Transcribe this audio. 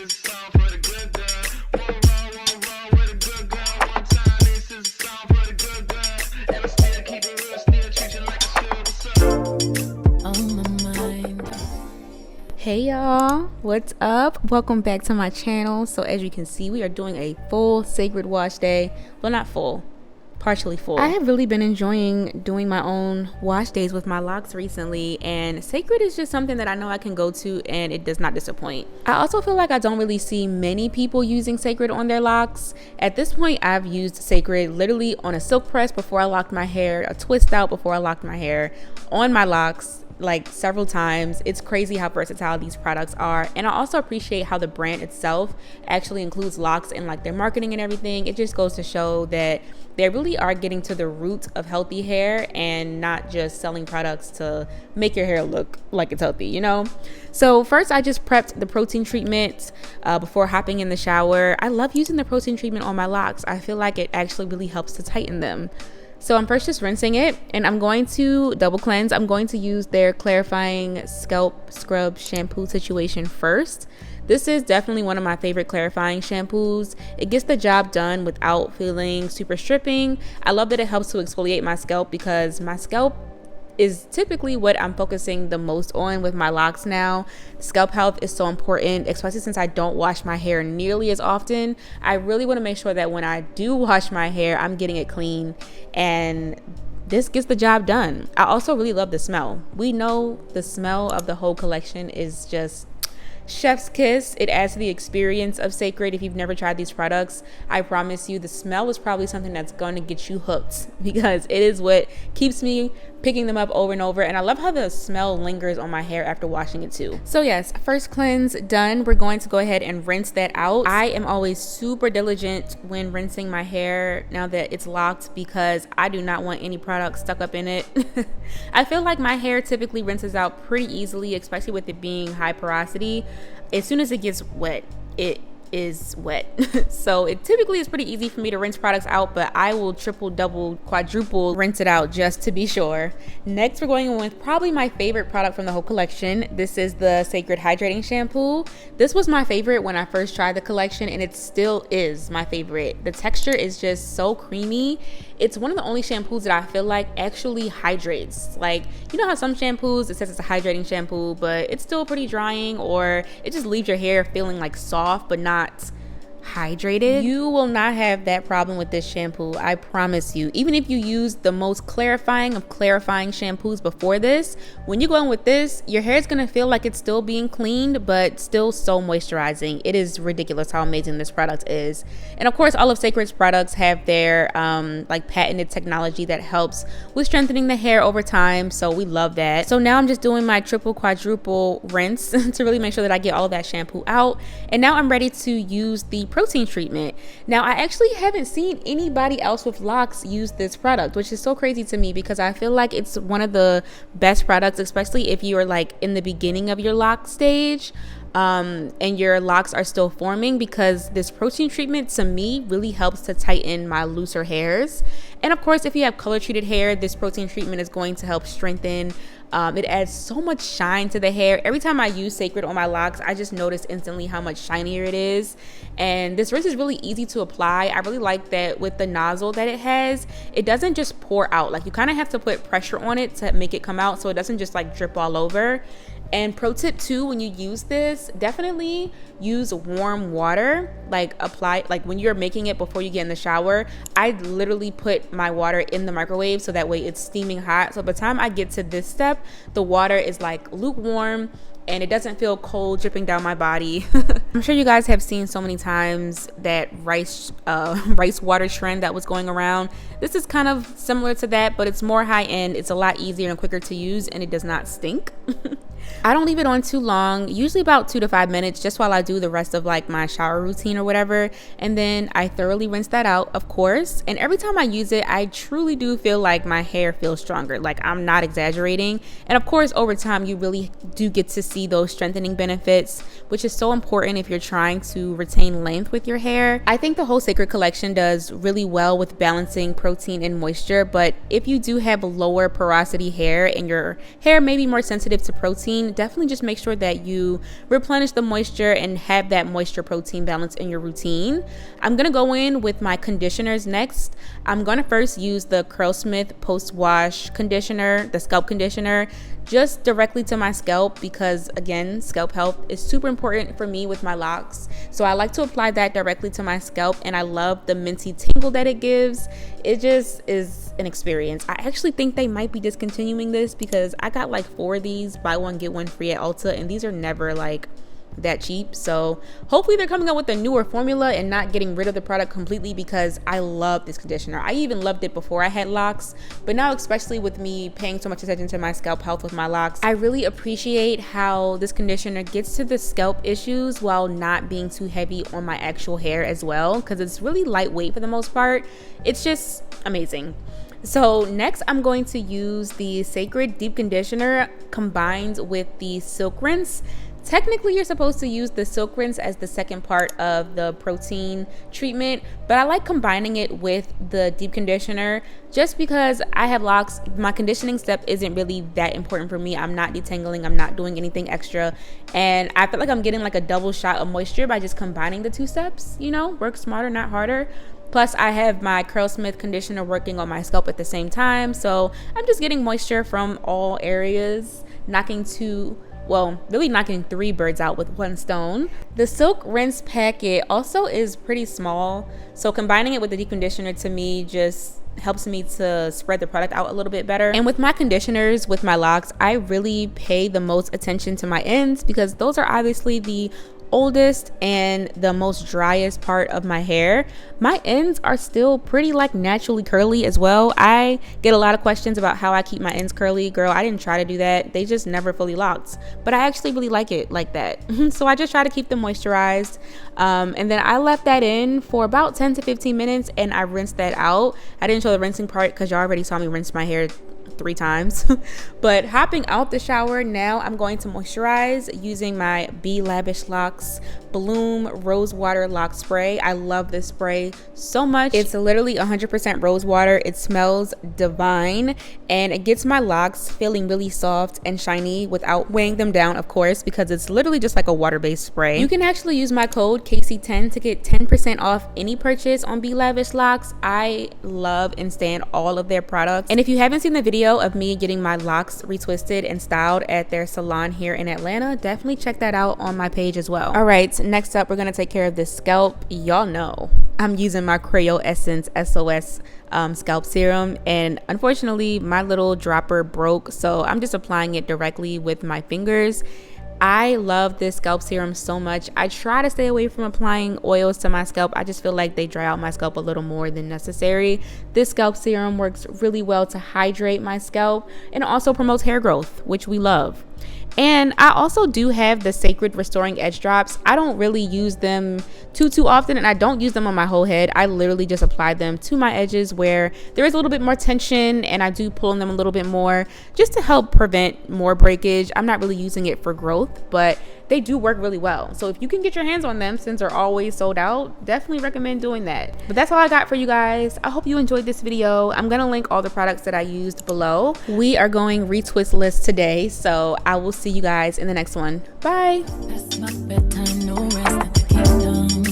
is a song for the good girl. Won't roll with a good girl. One time, this is a song for the good girl. And I still keep it real, still treat you like a silver. On my mind. Hey y'all, what's up? Welcome back to my channel. So as you can see, we are doing a full CÉCRED wash day. Well, not full, partially full. I have really been enjoying doing my own wash days with my locks recently, and CÉCRED is just something that I know I can go to and it does not disappoint. I also feel like I don't really see many people using CÉCRED on their locks. At this point, I've used CÉCRED literally on a silk press before I locked my hair, a twist out before I locked my hair, on my locks, like several times. It's crazy how versatile these products are, and I also appreciate how the brand itself actually includes locks in like their marketing and everything. It just goes to show that they really are getting to the root of healthy hair and not just selling products to make your hair look like it's healthy, you know? So first, I just prepped the protein treatment before hopping in the shower. I love using the protein treatment on my locks. I feel like it actually really helps to tighten them. So I'm first just rinsing it, and I'm going to double cleanse. I'm going to use their clarifying scalp scrub shampoo situation first. This is definitely one of my favorite clarifying shampoos. It gets the job done without feeling super stripping. I love that it helps to exfoliate my scalp because my scalp is typically what I'm focusing the most on with my locks now. Scalp health is so important, especially since I don't wash my hair nearly as often. I really want to make sure that when I do wash my hair, I'm getting it clean, and this gets the job done. I also really love the smell. We know the smell of the whole collection is just chef's kiss. It adds to the experience of CÉCRED. If you've never tried these products, I promise you the smell is probably something that's going to get you hooked, because it is what keeps me picking them up over and over. And I love how the smell lingers on my hair after washing it too. So yes, first cleanse done. We're going to go ahead and rinse that out. I am always super diligent when rinsing my hair now that it's locked, because I do not want any product stuck up in it. I feel like my hair typically rinses out pretty easily, especially with it being high porosity. As soon as it gets wet, it is wet. So it typically is pretty easy for me to rinse products out, but I will triple, double, quadruple rinse it out just to be sure. Next, we're going with probably my favorite product from the whole collection. This is the CÉCRED Hydrating Shampoo. This was my favorite when I first tried the collection, and it still is my favorite. The texture is just so creamy. It's one of the only shampoos that I feel like actually hydrates. Like, you know how some shampoos, it says it's a hydrating shampoo, but it's still pretty drying, or it just leaves your hair feeling like soft but not hydrated. You will not have that problem with this shampoo, I promise you. Even if you use the most clarifying of clarifying shampoos before this, when you go in with this, your hair is going to feel like it's still being cleaned but still so moisturizing. It is ridiculous how amazing this product is. And of course, all of CÉCRED's products have their like patented technology that helps with strengthening the hair over time, so we love that. So now I'm just doing my triple quadruple rinse to really make sure that I get all of that shampoo out. And now I'm ready to use the protein treatment. Now, I actually haven't seen anybody else with locks use this product, which is so crazy to me, because I feel like it's one of the best products, especially if you are like in the beginning of your lock stage and your locks are still forming, because this protein treatment to me really helps to tighten my looser hairs. And of course, if you have color treated hair, this protein treatment is going to help strengthen. It adds so much shine to the hair. Every time I use CÉCRED on my locks, I just notice instantly how much shinier it is. And this rinse is really easy to apply. I really like that with the nozzle that it has, it doesn't just pour out. Like, you kind of have to put pressure on it to make it come out, so it doesn't just like drip all over. And pro tip too, when you use this, definitely use warm water. Like, apply, like when you're making it before you get in the shower, I literally put my water in the microwave so that way it's steaming hot. So by the time I get to this step, the water is like lukewarm and it doesn't feel cold dripping down my body. I'm sure you guys have seen so many times that rice water trend that was going around. This is kind of similar to that, but it's more high end. It's a lot easier and quicker to use, and it does not stink. I don't leave it on too long, usually about 2 to 5 minutes, just while I do the rest of like my shower routine or whatever. And then I thoroughly rinse that out, of course. And every time I use it, I truly do feel like my hair feels stronger. Like, I'm not exaggerating. And of course, over time, you really do get to see those strengthening benefits, which is so important if you're trying to retain length with your hair. I think the whole CÉCRED collection does really well with balancing protein and moisture. But if you do have lower porosity hair and your hair may be more sensitive to protein, protein, definitely just make sure that you replenish the moisture and have that moisture protein balance in your routine. I'm gonna go in with my conditioners next. I'm gonna first use the Curlsmith post wash conditioner, the scalp conditioner, just directly to my scalp, because again, scalp health is super important for me with my locks. So I like to apply that directly to my scalp, and I love the minty tingle that it gives. It just is an experience. I actually think they might be discontinuing this because I got like 4 of these, buy one get one free at Ulta, and these are never like that cheap. So hopefully they're coming up with a newer formula and not getting rid of the product completely, because I love this conditioner. I even loved it before I had locks, but now, especially with me paying so much attention to my scalp health with my locks, I really appreciate how this conditioner gets to the scalp issues while not being too heavy on my actual hair as well, because it's really lightweight for the most part. It's just amazing. So next I'm going to use the CÉCRED deep conditioner combined with the silk rinse. Technically, you're supposed to use the silk rinse as the second part of the protein treatment, but I like combining it with the deep conditioner just because I have locks. My conditioning step isn't really that important for me. I'm not detangling, I'm not doing anything extra, and I feel like I'm getting like a double shot of moisture by just combining the 2 steps. You know, work smarter, not harder. Plus, I have my Curlsmith conditioner working on my scalp at the same time, so I'm just getting moisture from all areas, knocking 3 birds out with 1 stone. The silk rinse packet also is pretty small, so combining it with the deep conditioner to me just helps me to spread the product out a little bit better. And with my conditioners, with my locks, I really pay the most attention to my ends, because those are obviously the oldest and the most driest part of my hair. My ends are still pretty like naturally curly as well. I get a lot of questions about how I keep my ends curly. Girl, I didn't try to do that. They just never fully locked, but I actually really like it like that. So I just try to keep them moisturized, and then I left that in for about 10 to 15 minutes and I rinsed that out. I didn't show the rinsing part because y'all already saw me rinse my hair 3 times. But hopping out the shower, now I'm going to moisturize using my Be Lavish Locs Bloom Rose Water Lock Spray. I love this spray so much. It's literally 100% rose water. It smells divine, and it gets my locks feeling really soft and shiny without weighing them down, of course, because it's literally just like a water-based spray. You can actually use my code Kaice10 to get 10% off any purchase on Be Lavish Locs. I love and stand all of their products, and if you haven't seen the video of me getting my locks retwisted and styled at their salon here in Atlanta, definitely check that out on my page as well. All right, next up we're gonna take care of this scalp. Y'all know I'm using my Creo Essence SOS scalp serum, and unfortunately my little dropper broke, so I'm just applying it directly with my fingers. I love this scalp serum so much. I try to stay away from applying oils to my scalp. I just feel like they dry out my scalp a little more than necessary. This scalp serum works really well to hydrate my scalp and also promotes hair growth, which we love. And I also do have the CÉCRED Restoring Edge Drops. I don't really use them too often, and I don't use them on my whole head. I literally just apply them to my edges where there is a little bit more tension, and I do pull on them a little bit more just to help prevent more breakage. I'm not really using it for growth, but they do work really well. So if you can get your hands on them, since they're always sold out, definitely recommend doing that. But that's all I got for you guys. I hope you enjoyed this video. I'm gonna link all the products that I used below. We are going retwistless today, so I will see you guys in the next one. Bye. That's my bedtime, no rest at the kingdom.